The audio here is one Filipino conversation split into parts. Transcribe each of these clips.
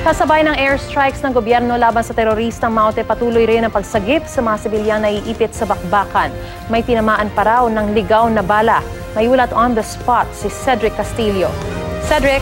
Kasabay ng airstrikes ng gobyerno laban sa teroristang Maute, patuloy rin ang pagsagip sa mga sibilyang naiipit sa bakbakan. May tinamaan pa raw ng ligaw na bala. May ulat on the spot si Cedric Castillo. Cedric?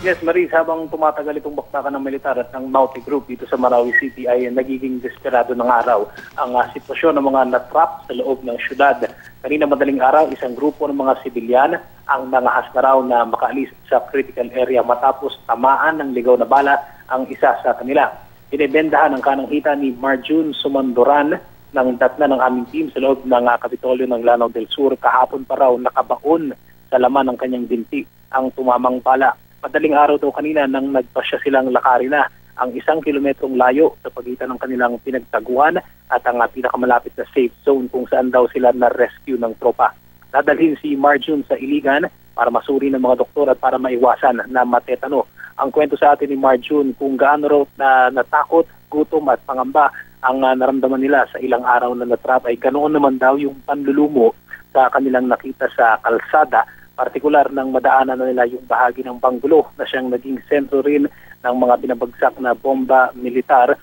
Yes, Maris, habang tumatagal itong bakbakan ng militar at ng Maute Group dito sa Marawi City ay nagiging desperado ng araw ang sitwasyon ng mga natrap sa loob ng syudad. Kanina madaling araw, isang grupo ng mga sibilyan ang nangahas na raw na makaalis sa critical area matapos tamaan ng ligaw na bala ang isa sa kanila. Binibendahan ang kanang hita ni Marjun Sumandoran ng datna ng aming team sa loob ng Kapitolyo ng Lanao del Sur. Kahapon pa raw nakabaon sa laman ng kanyang binti ang tumamang bala. Madaling araw daw kanina nang nagpasya silang lakarin na ang 1 kilometrong layo sa pagitan ng kanilang pinagtaguan at ang pinakamalapit na safe zone kung saan daw sila na-rescue ng tropa. Dadalhin si Marjun sa Iligan para masuri ng mga doktor at para maiwasan na matetano. Ang kwento sa atin ni Marjun kung gaano raw na natakot, gutom at pangamba ang naramdaman nila sa ilang araw na natrap ay ganoon naman daw yung panlulumo sa kanilang nakita sa kalsada. Partikular ng madaanan na nila yung bahagi ng Banggulo na siyang naging sentro rin ng mga binabagsak na bomba militar.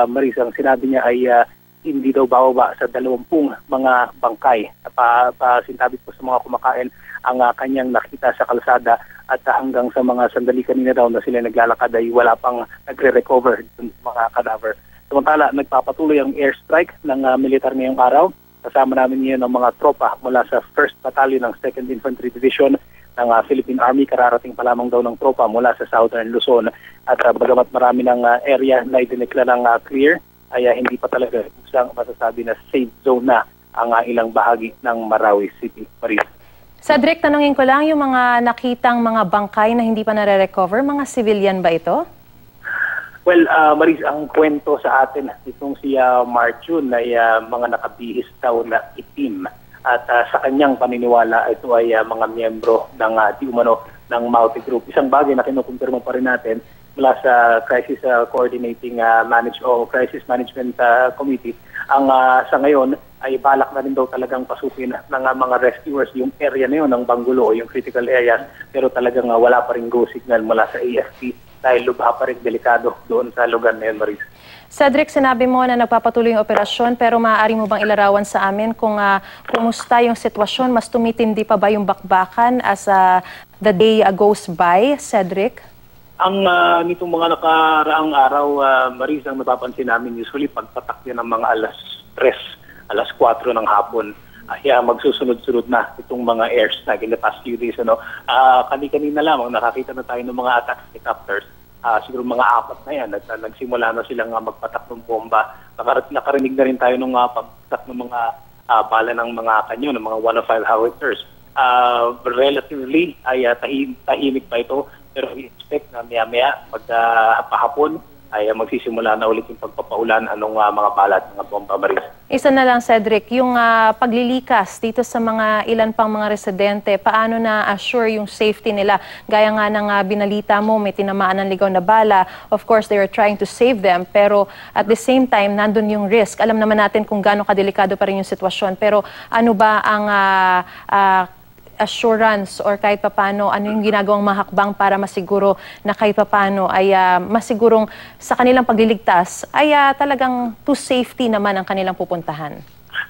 Maris, ang sinabi niya ay hindi daw bababa sa 20 mga bangkay. Sinabit po sa mga kumakain ang kanyang nakita sa kalsada at hanggang sa mga sandali kanina daw na sila naglalakad ay wala pang nagre-recover ng mga cadaver. Samantala, nagpapatuloy ang airstrike ng militar ngayong araw. Kasama namin ngayon ang mga tropa mula sa 1st Battalion ng 2nd Infantry Division ng Philippine Army. Kararating pa lamang daw ng tropa mula sa Southern Luzon. At bagamat marami ng area na idineklarang clear, ay hindi pa talaga isang masasabi na safe zone na ang ilang bahagi ng Marawi City. Maria. Cedric, tanungin ko lang yung mga nakitang mga bangkay na hindi pa nare-recover, mga civilian ba ito? Well, Maris, ang kwento sa atin itong si Marjun ay mga nakabihis daw na itim. At sa kanyang paniniwala, ito ay mga miyembro ng di umano ng Maute Group. Isang bagay na kinukumpirma pa rin natin mula sa Crisis Coordinating Crisis Management Committee. Ang sa ngayon ay balak na rin daw talagang pasukin ng mga rescuers yung area na yun ng Banggulo o yung critical areas. Pero talagang wala pa rin go signal mula sa AFP. Dahil lubha pa rin delikado doon sa lugar na yun, Maris. Cedric, sinabi mo na nagpapatuloy yung operasyon, pero maaari mo bang ilarawan sa amin kung kumusta yung sitwasyon? Mas tumitindi pa ba yung bakbakan as the day goes by, Cedric? Ang nitong mga nakaraang araw, Maris, ang napapansin namin usually pagpatak yan ng mga alas 3, alas 4 ng hapon. Magsusunod-sunod na itong mga airstrike in the past few days. Kanina lamang nakakita na tayo ng mga attack helicopters. Siguro mga 4 na yan. Nagsimula na silang magpatak ng bomba. Nakarinig na rin tayo ng pagpatak ng mga bala ng mga kanyo, ng mga 105 howitzers. Relatively ay tahimik pa ito. Pero we expect na maya-maya pagpahapon ay magsisimula na ulit yung pagpapaulan anong mga balat, mga bomba, Maris. Isa na lang, Cedric, yung paglilikas dito sa mga ilan pang mga residente, paano na-assure yung safety nila? Gaya nga ng binalita mo, may tinamaan ng ligaw na bala. Of course, they are trying to save them, pero at the same time, nandun yung risk. Alam naman natin kung gaano kadelikado pa rin yung sitwasyon, pero ano ba ang assurance or kahit papano, ano yung ginagawang mahakbang para masiguro na kahit papano ay masigurong sa kanilang pagliligtas ay talagang to safety naman ang kanilang pupuntahan?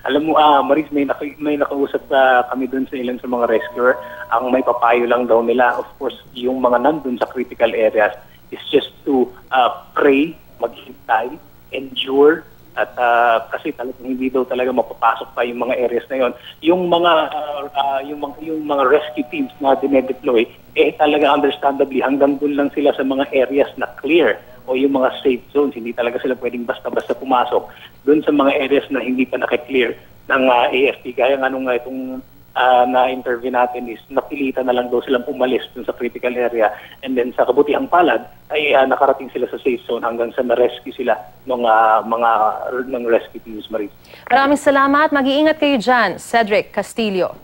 Alam mo, Maris, may nakausap kami dun sa ilan sa mga rescuer. Ang may papayo lang daw nila, of course, yung mga nandun sa critical areas is just to pray, maghintay, endure, at kasi talagang hindi daw talaga mapapasok pa yung mga areas na yon. Yung mga rescue teams na dinedeploy, talaga understandably hanggang doon lang sila sa mga areas na clear o yung mga safe zones. Hindi talaga sila pwedeng basta-basta pumasok doon sa mga areas na hindi pa naka-clear ng AFP. Kaya nga nung itong na-interview natin is napilitan na lang daw silang umalis dun sa critical area, and then sa kabutihang palad ay nakarating sila sa safe zone hanggang sa na-rescue sila ng rescue teams, Maris. Maraming salamat. Mag-iingat kayo dyan, Cedric Castillo.